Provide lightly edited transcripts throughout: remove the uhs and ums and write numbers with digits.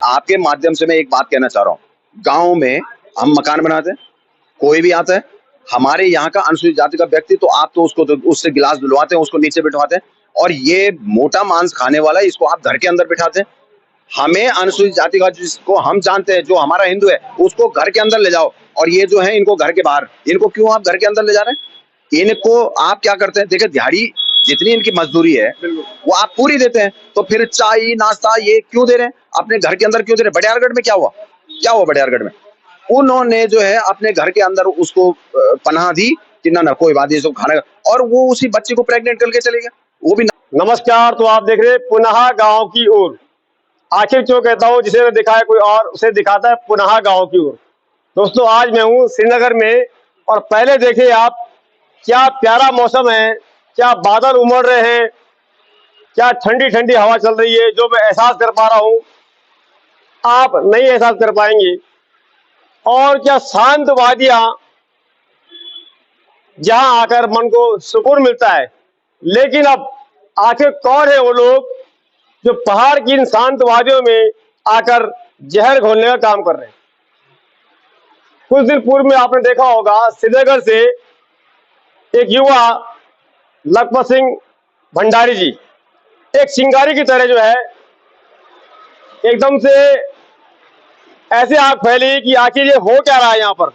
आपके माध्यम से मैं एक बात कहना चाह रहा हूँ, गांव में हम मकान बनाते हैं, कोई भी आता है हमारे यहाँ का अनुसूचित जाति का व्यक्ति, तो आप तो उसको तो उससे गिलास दिलवाते हैं, उसको नीचे बिठवाते हैं, और ये मोटा मांस खाने वाला इसको आप घर के अंदर बिठाते हैं। हमें अनुसूचित जाति का जिसको हम जानते हैं, जो हमारा हिंदू है, उसको घर के अंदर ले जाओ, और ये जो है इनको घर के बाहर। इनको क्यों आप घर के अंदर ले जा रहे हैं? इनको आप क्या करते हैं, देखिए दिहाड़ी जितनी इनकी मजदूरी है वो आप पूरी देते हैं, तो फिर चाय नाश्ता ये क्यों दे रहे हैं? अपने घर के अंदर क्यों दे रहे हैं? बड़ियारगढ़ में क्या हुआ? क्या हुआ बड़ियारगढ़ में? उन्होंने जो है अपने घर के अंदर उसको पनाह दी कि ना ना कोई बात नहीं, इसको खाना, और वो उसी बच्चे को प्रेग्नेंट करके चले गया, वो भी। नमस्कार, तो आप देख रहे हैं पुनः गांव की ओर। आखिर क्यों कहता हूँ, जिसे न दिखाए कोई और उसे दिखाता है पुनः गांव की ओर। दोस्तों, आज मैं हूँ श्रीनगर में, और पहले देखिए आप, क्या प्यारा मौसम है, क्या बादल उमड़ रहे हैं, क्या ठंडी ठंडी हवा चल रही है, जो मैं एहसास कर पा रहा हूँ, आप नहीं एहसास कर पाएंगे। और क्या शांत वादियां, जहां आकर मन को सुकून मिलता है। लेकिन अब आखिर कौन है वो लोग जो पहाड़ की इन शांत वादियों में आकर जहर घोलने का काम कर रहे हैं? कुछ दिन पूर्व में आपने देखा होगा, श्रीनगर से एक युवा लखपत सिंह भंडारी जी एक चिंगारी की तरह जो है एकदम से ऐसे आग फैली कि आखिर ये हो क्या रहा है यहाँ पर।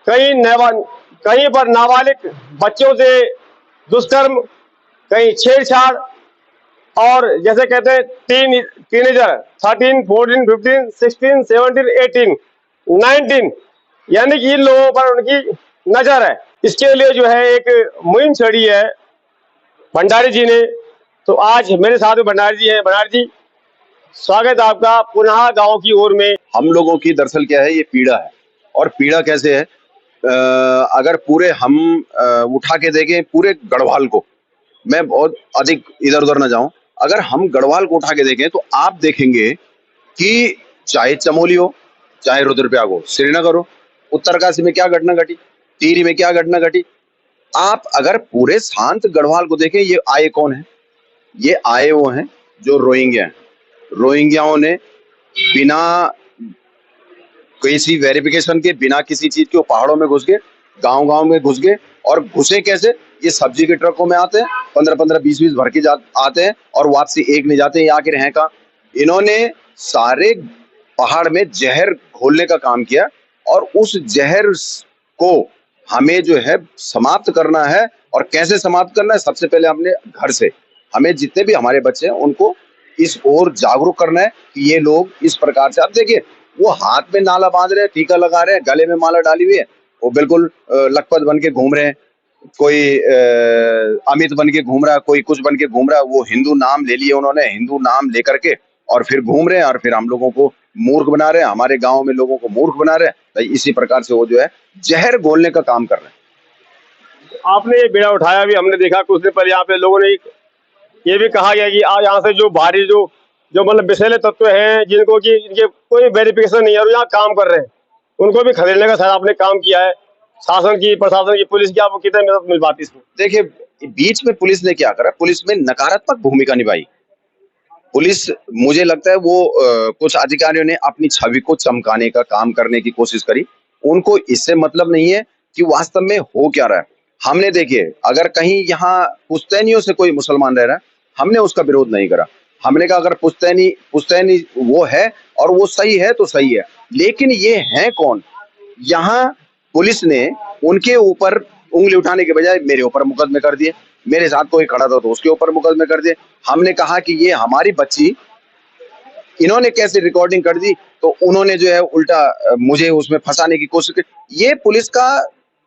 कहीं पर नाबालिग बच्चों से दुष्कर्म, कहीं छेड़छाड़, और जैसे कहते हैं टीनेजर 13, 14, 15, 16, 17, 18, 19, यानी कि इन लोगों पर उनकी नजर है। इसके लिए जो है एक मुहिम छेड़ी है भंडारी जी ने। तो आज मेरे साथ में भंडारी जी हैं। भंडारी जी, स्वागत है आपका पुनः गांव की ओर में। हम लोगों की दरअसल क्या है, ये पीड़ा है। और पीड़ा कैसे है, अगर पूरे हम उठा के देखें पूरे गढ़वाल को, मैं बहुत अधिक इधर उधर ना जाऊं, अगर हम गढ़वाल को उठा के देखें तो आप देखेंगे कि चाहे चमोली हो, चाहे रुद्रप्रयाग हो, श्रीनगर हो, उत्तरकाशी में क्या घटना घटी, टिहरी में क्या घटना घटी, आप अगर पूरे शांत गढ़वाल को देखें, ये आए कौन है? ये आए वो हैं जो रोहिंग्या हैं। रोहिंग्याओं ने बिना किसी वेरिफिकेशन के, बिना किसी चीज के, वो पहाड़ों में घुस गए, गांव गांव में घुस गए। और घुसे कैसे? ये सब्जी के ट्रकों में आते हैं, 15-15, 20-20 भर के आते हैं, और वापसी एक नहीं जाते। ये आखिर हैं कहाँ? इन्होंने सारे पहाड़ में जहर घोलने का काम किया, और उस जहर को हमें जो है समाप्त करना है। और कैसे समाप्त करना है? सबसे पहले अपने घर से, हमें जितने भी हमारे बच्चे हैं उनको इस ओर जागरूक करना है कि ये लोग इस प्रकार से, अब देखिए वो हाथ में नाला बांध रहे हैं, टीका लगा रहे हैं, गले में माला डाली हुई है, वो बिल्कुल लखपत बन के घूम रहे हैं, कोई अमित बन के घूम रहा है, कोई कुछ बन के घूम रहा है। वो हिंदू नाम ले लिए उन्होंने, हिंदू नाम लेकर के और फिर घूम रहे हैं, और फिर हम लोगों को मूर्ख बना रहे हैं, हमारे गांव में लोगों को मूर्ख बना रहे हैं। तो इसी प्रकार से वो जो है जहर घोलने का काम कर रहे हैं। आपने ये बेड़ा उठाया भी, हमने देखा कुछ दिन पहले यहाँ पे लोगों ने ये भी कहा गया कि आज यहाँ से जो भारी जो जो मतलब विषैले तत्व हैं, जिनको कि इनके कोई वेरिफिकेशन नहीं है और यहाँ काम कर रहे हैं, उनको भी खदेड़ने का शायद आपने काम किया है। शासन की, प्रशासन की, पुलिस की आपको कितनी मदद मिल पाती इसमें? देखिए, बीच में पुलिस ने क्या करा, पुलिस में नकारात्मक भूमिका निभाई। पुलिस, मुझे लगता है वो कुछ अधिकारियों ने अपनी छवि को चमकाने का काम करने की कोशिश करी। उनको इससे मतलब नहीं है कि वास्तव में हो क्या रहा है। हमने देखिए, अगर कहीं यहाँ पुश्तैनियों से कोई मुसलमान रह रहा है, हमने उसका विरोध नहीं करा। हमने कहा अगर पुश्तैनी वो है और वो सही है तो सही है, लेकिन ये है कौन? यहाँ पुलिस ने उनके ऊपर उंगली उठाने के बजाय मेरे ऊपर मुकदमे कर दिए। मेरे साथ कोई खड़ा था तो उसके ऊपर मुकदमे कर दिए। हमने कहा कि ये हमारी बच्ची, इन्होंने कैसे रिकॉर्डिंग कर दी, तो उन्होंने जो है उल्टा मुझे उसमें फंसाने की कोशिश की। ये पुलिस का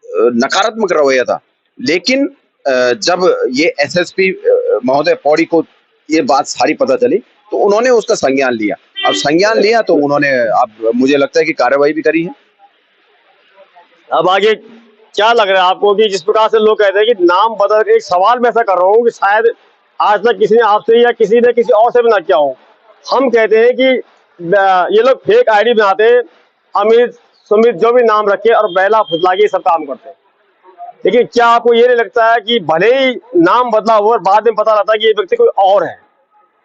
नकारात्मक रवैया था। लेकिन जब ये एसएसपी महोदय पौड़ी को ये बात सारी पता चली तो उन्होंने उसका संज्ञान लिया। अब संज्ञान लिया तो उन्होंने, अब मुझे लगता है कि कार्रवाई भी करी है। अब आगे क्या लग रहा है आपको कि जिस प्रकार से लोग कहते हैं कि नाम बदल, एक सवाल मैं ऐसा कर रहा हूँ कि शायद आज तक किसी ने आपसे या किसी ने किसी और से भी ना किया हो। हम कहते हैं कि ये लोग फेक आईडी बनाते हैं, अमित सुमित जो भी नाम रखे और बैला फुसला के सब काम करते हैं। लेकिन क्या आपको ये नहीं लगता है कि भले ही नाम बदला हो और बाद में पता लगता है कि ये व्यक्ति कोई और है,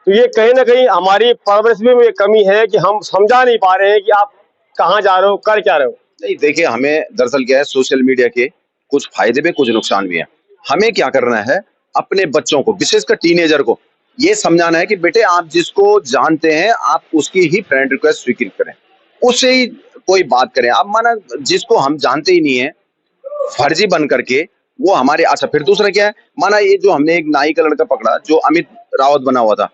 तो ये कहीं ना कहीं हमारी परवरिश में ये कमी है कि हम समझा नहीं पा रहे हैं कि आप कहाँ जा रहे हो, कर क्या रहे हो। नहीं देखिए, हमें दरअसल क्या है, सोशल मीडिया के कुछ फायदे भी कुछ नुकसान भी है। हमें क्या करना है, अपने बच्चों को, विशेषकर टीनेजर को ये समझाना है कि बेटे आप जिसको जानते हैं आप उसकी ही फ्रेंड रिक्वेस्ट स्वीकृत करें, उससे ही कोई बात करें। आप माना जिसको हम जानते ही नहीं है, फर्जी बन करके वो हमारे, अच्छा फिर दूसरा क्या है, माना ये जो हमने एक नाई का लड़का पकड़ा जो अमित रावत बना हुआ था,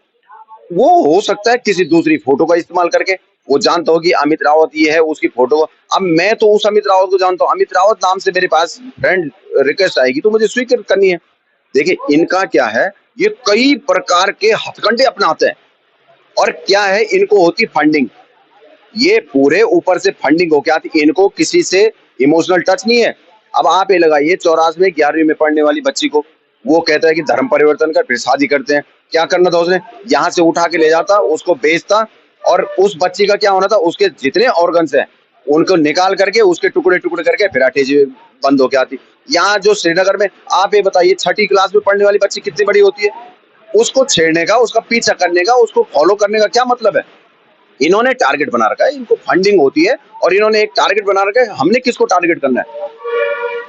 वो हो सकता है किसी दूसरी फोटो का इस्तेमाल करके वो जानता हो कि अमित रावत ये है, उसकी फोटो। अब मैं तो उस अमित रावत को जानता हूँ, अमित रावत नाम से मेरे पास फ्रेंड रिक्वेस्ट आएगी तो मुझे स्वीकृत करनी है। देखिए इनका क्या है, ये कई प्रकार के हथकंडे अपनाते हैं, और क्या है, इनको होती फंडिंग, ये पूरे ऊपर से फंडिंग हो के आती, इनको किसी से इमोशनल टच नहीं है। अब आप ये लगाइए 84 11वीं में पढ़ने वाली बच्ची को, वो कहता है कि धर्म परिवर्तन कर, फिर शादी करते हैं। क्या करना था उसने, यहाँ से उठा के ले जाता, उसको बेचता, और उस बच्ची का क्या होना था, उसके जितने ऑर्गन्स हैं उनको निकाल करके उसके टुकड़े टुकड़े करके फिर अटैच बंद होके आती। यहाँ जो श्रीनगर में, आप ये बताइए 6ठी क्लास में पढ़ने वाली बच्ची कितनी बड़ी होती है, उसको छेड़ने का, उसका पीछा करने का, उसको फॉलो करने का क्या मतलब है। इन्होंने टारगेट बना रखा है, इनको फंडिंग होती है और इन्होंने एक टारगेट बना रखा है, हमने किसको टारगेट करना है,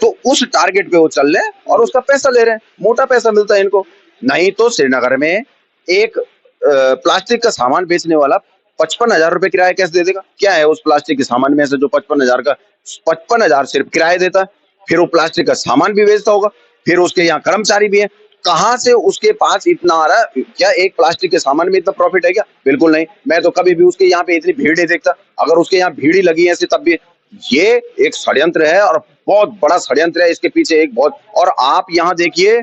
तो उस टारगेट पे वो चल रहे हैं और उसका पैसा ले रहे हैं, मोटा पैसा मिलता है इनको। नहीं तो श्रीनगर में एक प्लास्टिक का सामान बेचने वाला 55,000 रुपए किराया कैसे दे देगा। क्या है उस प्लास्टिक के सामान में से जो 55,000 का, 55,000 सिर्फ किराया देता है, फिर वो प्लास्टिक का सामान भी बेचता होगा, फिर उसके यहाँ कर्मचारी भी है, कहाँ से उसके पास इतना आ रहा है। क्या एक प्लास्टिक के सामान में इतना प्रॉफिट है क्या, बिल्कुल नहीं। मैं तो कभी भी उसके यहाँ पे इतनी भीड़ नहीं देखता, अगर उसके यहाँ भीड़ ही लगी है ऐसे तब भी। ये एक षड्यंत्र है और बहुत बड़ा षड्यंत्र है इसके पीछे एक बहुत। और आप यहाँ देखिए,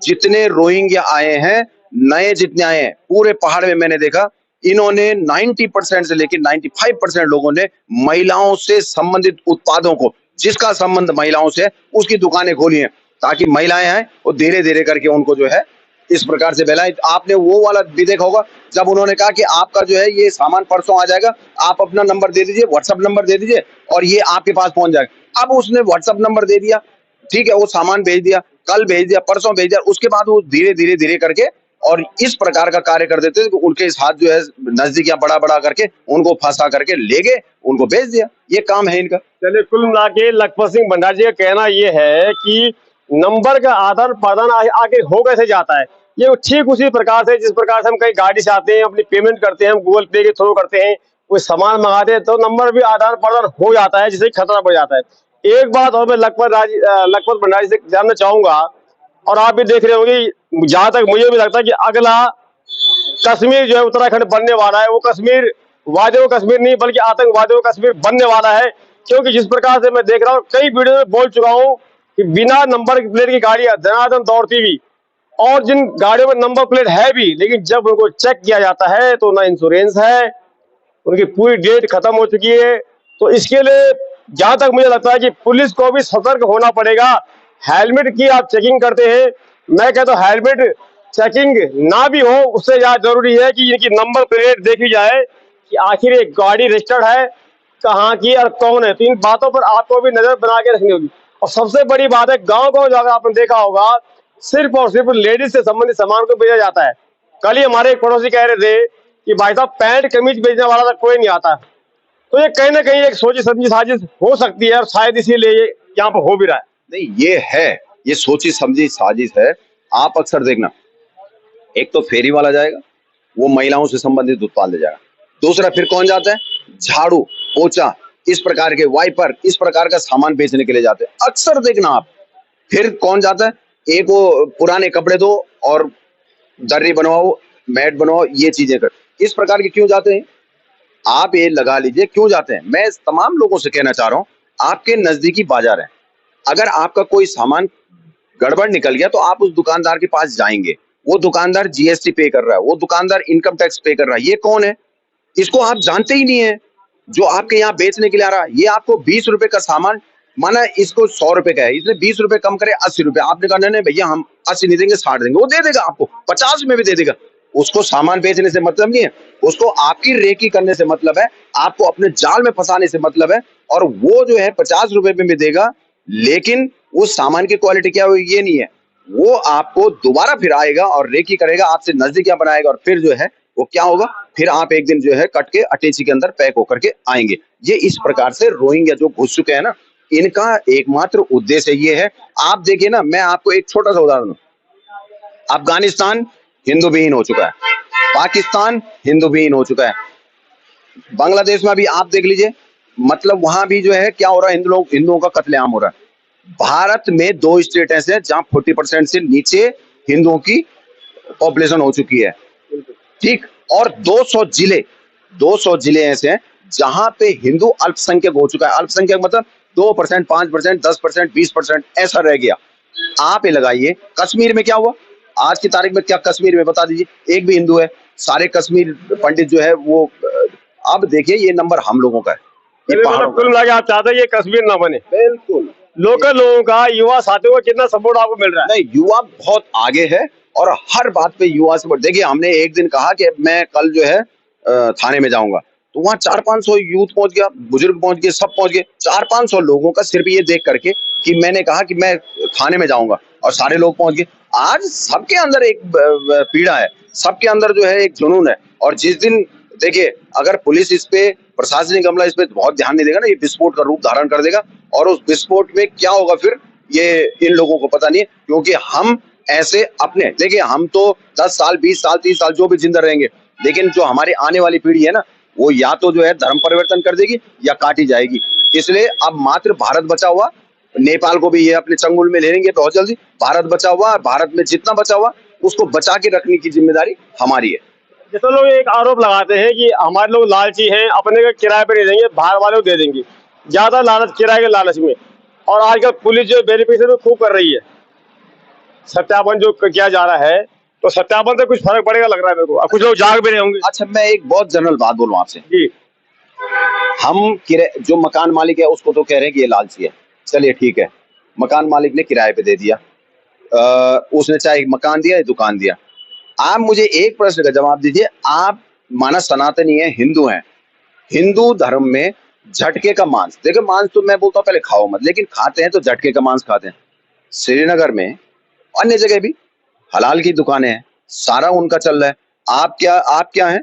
जितने रोहिंग्या आए हैं, नए जितने आए हैं पूरे पहाड़ में, मैंने देखा इन्होंने 90% से लेकर 95% लोगों ने महिलाओं से संबंधित उत्पादों को, जिसका संबंध महिलाओं से है, उसकी दुकानें खोली हैं, ताकि महिलाएं हैं वो धीरे धीरे करके उनको जो है इस प्रकार से फैलाएं। आपने वो वाला भी देखा होगा जब उन्होंने कहा कि आपका जो है ये सामान परसों आ जाएगा, आप अपना नंबर दे दीजिए, व्हाट्सएप नंबर दे दीजिए और ये आपके पास पहुंच जाएगा। अब उसने व्हाट्सएप नंबर दे दिया, ठीक है, वो सामान भेज दिया, कल भेज दिया, परसों भेज दिया, उसके बाद वो धीरे धीरे धीरे करके और इस प्रकार का कार्य कर देते थे कि उनके साथ जो है नजदीक या बड़ा बड़ा करके उनको फंसा करके ले गए, उनको भेज दिया। ये काम है इनका। चलिए, कुल मिला के लखपत सिंह भंडारी जी का कहना ये है कि नंबर का आदान प्रदान आगे हो कैसे जाता है, ये ठीक उसी प्रकार से जिस प्रकार से हम कहीं गाड़ी से आते हैं, अपनी पेमेंट करते हैं, हम गूगल पे के थ्रू करते हैं, कोई सामान मंगाते हैं तो नंबर भी आदान प्रदान हो जाता है, जिससे खतरा बढ़ जाता है। एक बात और मैं लखपत भंडारी से जानना चाहूंगा, और आप भी देख रहे होंगे, जहां तक मुझे भी लगता है कि अगला कश्मीर जो है उत्तराखंड बनने वाला है, वो कश्मीर वादियों कश्मीर नहीं बल्कि आतंकवादियों का कश्मीर बनने वाला है। क्योंकि जिस प्रकार से मैं देख रहा हूँ, कई वीडियो में बोल चुका हूँ कि बिना नंबर प्लेट की गाड़ियां धनाधन दौड़ती हुई, और जिन गाड़ियों में नंबर प्लेट है भी, लेकिन जब उनको चेक किया जाता है तो ना इंश्योरेंस है, उनकी पूरी डेट खत्म हो चुकी है। तो इसके लिए जहां तक मुझे लगता है कि पुलिस को भी सतर्क होना पड़ेगा। हेलमेट की आप चेकिंग करते हैं, मैं कहता हूं हेलमेट चेकिंग ना भी हो, उससे ज्यादा जरूरी है कि इनकी नंबर प्लेट देखी जाए कि आखिर एक गाड़ी रजिस्टर्ड है कहाँ की और कौन है। तो इन बातों पर आपको भी नजर बना के रखनी होगी। और सबसे बड़ी बात है, गांव गांव जाकर आपने देखा होगा, सिर्फ और सिर्फ लेडीज से संबंधित सामान को बेचा जाता है। कल ही हमारे एक पड़ोसी कह रहे थे कि भाई साहब पैंट कमीज बेचने वाला तो कोई नहीं आता। तो ये कहीं ना कहीं एक सोची समझी साजिश हो सकती है, और शायद इसीलिए यहाँ पर हो भी रहा है। नहीं ये है, ये सोची समझी साजिश है। आप अक्सर देखना, एक तो फेरी वाला जाएगा, वो महिलाओं से संबंधित उत्पाद ले जाएगा। दूसरा फिर कौन जाता है, झाड़ू पोछा इस प्रकार के, वाइपर इस प्रकार का सामान बेचने के लिए जाते हैं, अक्सर देखना आप। फिर कौन जाता है, एक वो पुराने कपड़े दो और दर्री बनवाओ, मैट बनवाओ, ये चीजें कर, इस प्रकार के क्यों जाते हैं, आप ये लगा लीजिए क्यों जाते हैं। मैं तमाम लोगों से कहना चाह रहा हूं, आपके नजदीकी बाजार है, अगर आपका कोई सामान गड़बड़ निकल गया तो आप उस दुकानदार के पास जाएंगे, वो दुकानदार जीएसटी पे कर रहा है, वो दुकानदार इनकम टैक्स पे कर रहा है। ये कौन है, इसको आप जानते ही नहीं है, जो आपके यहाँ बेचने के लिए आ रहा है। ये आपको 20 रुपए का सामान, माना इसको 100 रुपए का है, इसने 20 रुपए कम करे 80 रुपए, आपने कहा नहीं भैया हम 80 नहीं देंगे 60 देंगे, वो दे देगा आपको, 50 में भी दे देगा। उसको सामान बेचने से मतलब नहीं है, उसको आपकी रेकी करने से मतलब है, आपको अपने जाल में फंसाने से मतलब है। और वो जो है 50 रुपए में भी देगा, लेकिन उस सामान की क्वालिटी क्या हो ये नहीं है, वो आपको दोबारा फिर आएगा और रेकी करेगा, आपसे नजदीकियां बनाएगा और फिर जो है वो क्या होगा, फिर आप एक दिन जो है कट के अटैची के अंदर पैक होकर के आएंगे। ये इस प्रकार से रोहिंग्या जो घुस चुके हैं ना, इनका एकमात्र उद्देश्य ये है। आप देखिए ना, मैं आपको एक छोटा सा उदाहरण दूं। अफगानिस्तान हिंदू विहीन हो चुका है, पाकिस्तान हिंदू विहीन हो चुका है, बांग्लादेश में अभी आप देख लीजिए, मतलब वहां भी जो है क्या हो रहा है, हिंदुओं का कत्लेआम हो रहा है। भारत में 2 स्टेट ऐसे हैं जहां 40% से नीचे हिंदुओं की पॉपुलेशन हो चुकी है, ठीक। और 200 जिले ऐसे हैं जहां पे हिंदू अल्पसंख्यक हो चुका है। अल्पसंख्यक मतलब 2%, 5%, 10%, 20% ऐसा रह गया। आप ये लगाइए कश्मीर में क्या हुआ, आज की तारीख में क्या कश्मीर में बता दीजिए, एक भी हिंदू है? सारे कश्मीर पंडित जो है वो अब देखिए ये नंबर हम लोगों का है, ये पहाड़ों का। कुल मिला के आप चाहते हैं ये कश्मीर ना बने। बिल्कुल। लोकल लोगों का, युवा साथियों को कितना सपोर्ट आपको मिल रहा है? नहीं, युवा बहुत आगे है और हर बात पे युवा से देखिए, हमने एक दिन कहा कि मैं कल जो है थाने में जाऊंगा, तो वहां 400-500 यूथ पहुंच गया, बुजुर्ग पहुंच गए, सब पहुंच गए। 400-500 लोगों का सिर्फ ये देख करके कि मैंने कहा कि मैं थाने में जाऊंगा, और सारे लोग पहुंच गए। आज सबके अंदर एक पीड़ा है, सबके अंदर जो है एक जुनून है। और जिस दिन देखिए, अगर पुलिस इस पे, प्रशासनिक अमला इस पे बहुत ध्यान नहीं देगा ना, ये विस्फोट का रूप धारण कर देगा। और उस विस्फोट में क्या होगा फिर, ये इन लोगों को पता नहीं है। क्योंकि हम ऐसे अपने, देखिए हम तो 10 साल, 20 साल, 30 साल जो भी जिंदा रहेंगे, लेकिन जो हमारी आने वाली पीढ़ी है ना, वो या तो जो है धर्म परिवर्तन कर देगी या काटी जाएगी। इसलिए अब मात्र भारत बचा हुआ, नेपाल को भी ये अपने चंगुल में ले लेंगे बहुत जल्दी। भारत बचा हुआ, भारत में जितना बचा हुआ उसको बचा के रखने की जिम्मेदारी हमारी है। जैसे लोग एक आरोप लगाते हैं कि हमारे लोग लालची हैं, अपने को किराए पे नहीं देंगे, बाहर वाले को दे देंगे, ज्यादा लालच, किराए के लालच में। और आजकल पुलिस जो बेनिफिशियरी खूब कर रही है, सत्यापन जो किया जा रहा है, तो सत्यापन से कुछ फर्क पड़ेगा लग रहा है मेरे को। अब कुछ लोग जाग भी रहे होंगे। अच्छा, मैं एक बहुत जनरल बात बोलूं आपसे। जी। हम जो मकान मालिक है उसको तो कह रहे हैं कि ये लालची है, चलिए ठीक है, मकान मालिक ने किराए पे दे दिया, उसने चाहे मकान दिया या दुकान दिया। आप मुझे एक प्रश्न का जवाब दीजिए, आप माना सनातनी है, हिंदू हैं, हिंदू धर्म में झटके का मांस, देखो मांस तो मैं बोलता हूँ पहले खाओ मत, लेकिन खाते हैं तो झटके का मांस खाते हैं। श्रीनगर में, अन्य जगह भी हलाल की दुकानें हैं, सारा उनका चल रहा है। आप क्या हैं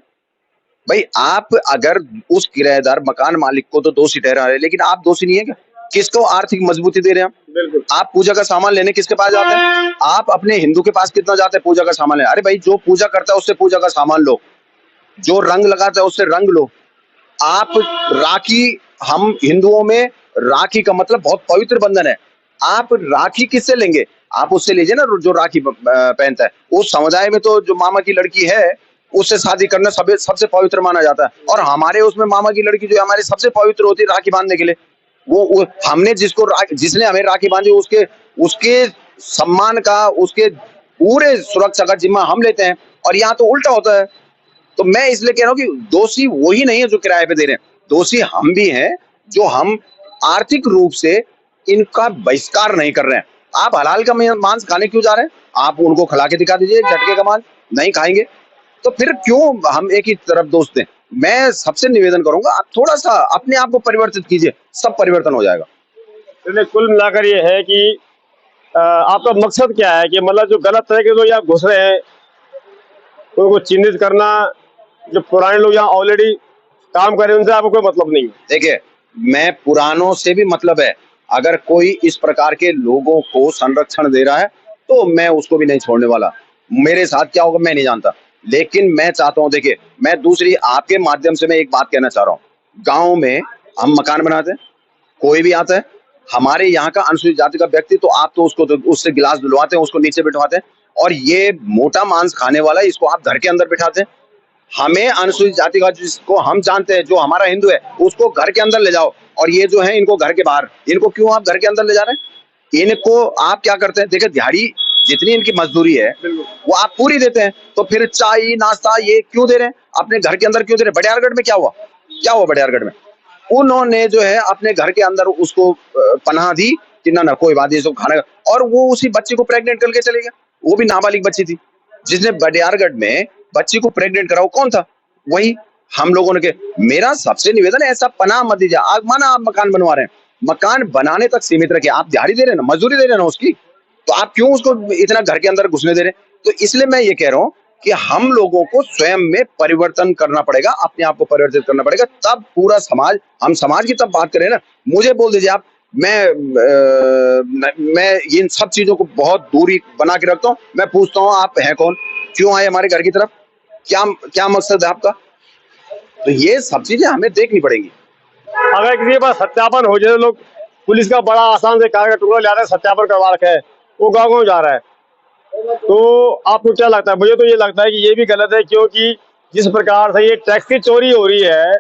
भाई? आप अगर उस किराएदार मकान मालिक को तो दोषी ठहरा रहे हैं, लेकिन आप दोषी नहीं है क्या? किसको आर्थिक मजबूती दे रहे हैं आप? बिल्कुल। आप पूजा का सामान लेने किसके पास जाते हैं? आप अपने हिंदू के पास कितना जाते हैं पूजा का सामान लेने? अरे भाई, जो पूजा करता है उससे पूजा का सामान लो, जो रंग लगाता है उससे रंग लो। आप राखी, हम हिंदुओं में राखी का मतलब बहुत पवित्र बंधन है। आप राखी किससे लेंगे? आप उससे लीजिए ना जो राखी पहनता है। उस समुदाय में तो जो मामा की लड़की है उससे शादी करना सबसे पवित्र माना जाता है। और हमारे उसमें मामा की लड़की जो है हमारी सबसे पवित्र होती है राखी बांधने के लिए। वो हमने जिसने हमें राखी बांधी उसके उसके सम्मान का, उसके पूरे सुरक्षा का जिम्मा हम लेते हैं। और यहाँ तो उल्टा होता है। तो मैं इसलिए कह रहा हूँ कि दोषी वही नहीं है जो किराए पे दे रहे हैं, दोषी हम भी हैं जो हम आर्थिक रूप से इनका बहिष्कार नहीं कर रहे हैं। आप हलाल का मांस खाने क्यों जा रहे हैं? आप उनको खिला के दिखा दीजिए, झटके का मांस नहीं खाएंगे तो फिर क्यों हम एक ही तरफ दोष दें? मैं सबसे निवेदन करूंगा, आप थोड़ा सा अपने आप को परिवर्तित कीजिए, सब परिवर्तन हो जाएगा। इसलिए कुल मिलाकर ये है कि आपका मकसद क्या है कि मतलब जो गलत तरह के लोग यहाँ घुस रहे हैं उनको चिन्हित करना, जो पुराने लोग यहाँ ऑलरेडी काम कर रहे हैं उनसे आपको कोई मतलब नहीं है? देखिए, मैं पुरानों से भी मतलब है, अगर कोई इस प्रकार के लोगों को संरक्षण दे रहा है तो मैं उसको भी नहीं छोड़ने वाला। मेरे साथ क्या होगा मैं नहीं जानता, लेकिन मैं चाहता हूं, देखिए मैं दूसरी आपके माध्यम से मैं एक बात कहना चाह रहा हूं। गांव में हम मकान बनाते हैं, कोई भी आता है हमारे यहाँ का अनुसूचित जाति का व्यक्ति, तो आप तो उससे गिलास दिलवाते हैं, उसको नीचे बिठवाते हैं। और ये मोटा मांस खाने वाला इसको आप घर के अंदर बिठाते हैं। हमें अनुसूचित जाति का जिसको हम जानते हैं, जो हमारा हिंदू है, उसको घर के अंदर ले जाओ, और ये जो है इनको घर के बाहर। इनको क्यों आप घर के अंदर ले जा रहे हैं? इनको आप क्या करते हैं, देखिए दिहाड़ी जितनी इनकी मजदूरी है वो आप पूरी देते हैं, तो फिर चाय नाश्ता ये क्यों दे रहे हैं? अपने घर के अंदर क्यों दे रहे हैं? बडियारगढ़ में क्या हुआ बडियारगढ़ में उन्होंने जो है अपने घर के अंदर उसको पनाह दी कि ना कोई बात नहीं, खाना, और वो उसी बच्ची को प्रेग्नेंट करके चले गया। वो भी नाबालिग बच्ची थी। जिसने बडियारगढ़ में बच्ची को प्रेग्नेंट करा वो कौन था? वही हम लोगों ने। मेरा सबसे निवेदन है, ऐसा पनाह मत दीजिए। आज माना आप मकान बनवा रहे हैं, मकान बनाने तक सीमित रखिए। आप दिहाड़ी दे रहे हैं ना, मजदूरी दे रहे हैं ना उसकी, तो आप क्यों उसको इतना घर के अंदर घुसने दे रहे हैं? तो इसलिए मैं ये कह रहा हूँ कि हम लोगों को स्वयं में परिवर्तन करना पड़ेगा, अपने आप को परिवर्तित करना पड़ेगा, तब पूरा समाज, हम समाज की तब बात करें ना। मुझे बोल दीजिए आप, मैं इन सब चीजों को बहुत दूरी बना के रखता हूँ। मैं पूछता हूँ आप हैं कौन, क्यों आए हमारे घर की तरफ, क्या क्या मकसद है आपका? तो ये सब चीजें हमें देखनी पड़ेंगी। अगर किसी के पास सत्यापन हो जाए, लोग पुलिस का बड़ा आसान से कागज का टुकड़ा ले रहा है, सत्यापन करवा रखा है, वो गाँव गाँव जा रहा है, तो आपको क्या लगता है? मुझे तो ये लगता है कि ये भी गलत है, क्योंकि जिस प्रकार से ये टैक्स की चोरी हो रही है,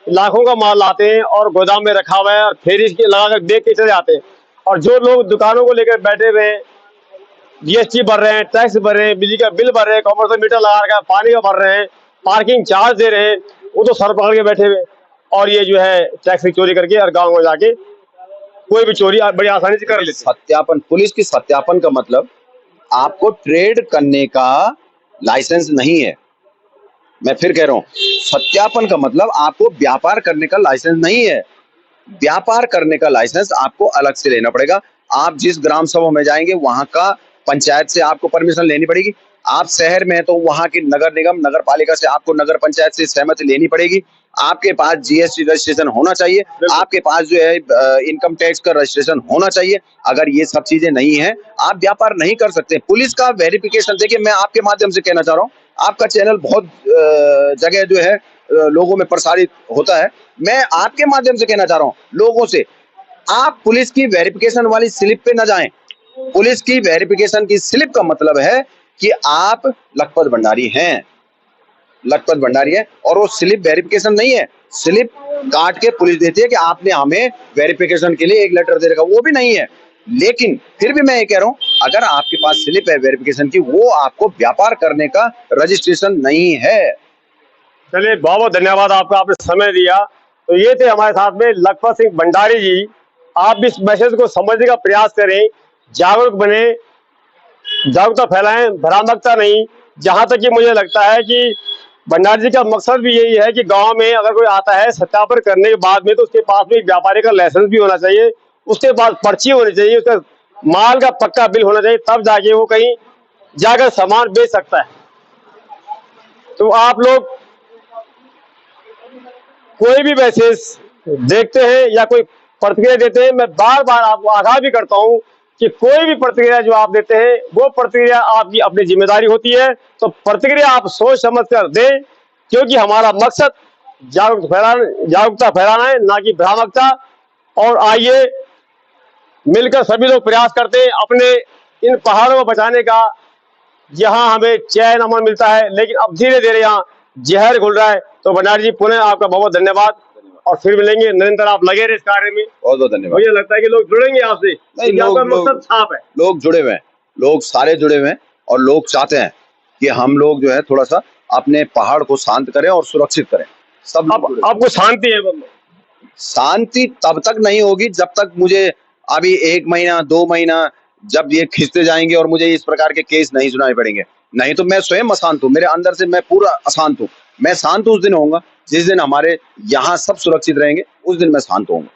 लाखों का माल लाते हैं और गोदाम में रखा हुआ है और फिर इसके लगाकर देख के चले जाते हैं, और जो लोग दुकानों को लेकर बैठे हुए हैं, जीएसटी भर रहे हैं, टैक्स भर रहे हैं, बिजली का बिल भर रहे हैं, कॉमर्शियल मीटर लगा रखा है, पानी का भर रहे हैं, पार्किंग चार्ज दे रहे हैं, वो तो सर पकड़ के बैठे हुए, और ये जो है टैक्स की चोरी करके और गाँव में जाके कोई भी चोरी बड़ी आसानी से कर लेते हैं। सत्यापन, पुलिस की सत्यापन का मतलब आपको ट्रेड करने का लाइसेंस नहीं है। मैं फिर कह रहा हूं, सत्यापन का मतलब आपको व्यापार करने का लाइसेंस नहीं है। व्यापार करने का लाइसेंस आपको अलग से लेना पड़ेगा। आप जिस ग्राम सभा में जाएंगे वहां का पंचायत से आपको परमिशन लेनी पड़ेगी। आप शहर में हैं तो वहां की नगर निगम, नगर पालिका से आपको नगर पंचायत से सहमति लेनी पड़ेगी। आपके पास जीएसटी रजिस्ट्रेशन होना चाहिए, आपके पास जो है इनकम टैक्स का रजिस्ट्रेशन होना चाहिए। अगर ये सब चीजें नहीं है, आप व्यापार नहीं कर सकते। पुलिस का वेरिफिकेशन, देखिए मैं आपके माध्यम से कहना चाह रहा हूँ, आपका चैनल बहुत जगह जो है लोगों में प्रसारित होता है। मैं आपके माध्यम से कहना चाह रहा हूँ लोगों से, आप पुलिस की वेरिफिकेशन वाली स्लिप पे न जाएं। पुलिस की वेरिफिकेशन की स्लिप का मतलब है कि आप लखपत भंडारी हैं, लखपत भंडारी है, और वो स्लिप वेरिफिकेशन नहीं है। स्लिप काट के पुलिस देती है कि आपने हमें वेरिफिकेशन के लिए एक लेटर दे रखा, वो भी नहीं है। लेकिन फिर भी मैं ये कह रहा हूं, अगर आपके पास स्लिप है वेरिफिकेशन की, वो आपको व्यापार करने का रजिस्ट्रेशन नहीं है। चलिए, बहुत बहुत धन्यवाद आपका, आपने समय दिया। तो ये थे हमारे साथ में लखपत सिंह भंडारी जी। आप भी इस मैसेज को समझने का प्रयास करें, जागरूक बने, जागरूकता फैलाएं, भ्रामकता नहीं। जहां तक कि मुझे लगता है कि भंडारी जी का मकसद भी यही है कि गांव में अगर कोई आता है सत्यापन करने के बाद में, तो उसके पास में व्यापारी का लाइसेंस भी होना चाहिए, उसके बाद पर्ची होनी चाहिए, उसका माल का पक्का बिल होना चाहिए, तब जाके वो कहीं जाकर सामान बेच सकता है। तो आप लोग कोई भी मैसेज देखते हैं या कोई प्रतिक्रिया देते हैं, मैं बार बार आपको आगाह भी करता हूं कि कोई भी प्रतिक्रिया जो आप देते हैं, वो प्रतिक्रिया आपकी अपनी जिम्मेदारी होती है। तो प्रतिक्रिया आप सोच समझ कर दें, क्योंकि हमारा मकसद जागरूकता फैलाना है, ना कि भ्रामकता। और आइए मिलकर सभी लोग प्रयास करते हैं अपने इन पहाड़ों को बचाने का। जहां हमें चैन अमन मिलता है, लेकिन अब धीरे धीरे यहाँ जहर घुल रहा है। तो भंडारी जी, पुनः आपका बहुत बहुत धन्यवाद, और फिर मिलेंगे। निरंतर आप लगे रहे इस कार्य में। बहुत बहुत धन्यवाद। मुझे लगता है कि लोग जुड़ेंगे आपसे, क्योंकि आपका मकसद साफ है। लोग जुड़े हुए हैं, लोग सारे जुड़े हुए हैं, और लोग चाहते हैं कि हम लोग जो है थोड़ा सा अपने पहाड़ को शांत करें और सुरक्षित करें। सब आपको शांति है? शांति तब तक नहीं होगी जब तक मुझे अभी 1 महीना 2 महीना जब ये खींचते जाएंगे और मुझे इस प्रकार के केस नहीं सुनाई पड़ेंगे, नहीं तो मैं स्वयं अशांत हूँ, मेरे अंदर से मैं पूरा अशांत हूँ। मैं शांत उस दिन होऊंगा जिस दिन हमारे यहाँ सब सुरक्षित रहेंगे, उस दिन मैं शांत होऊंगा।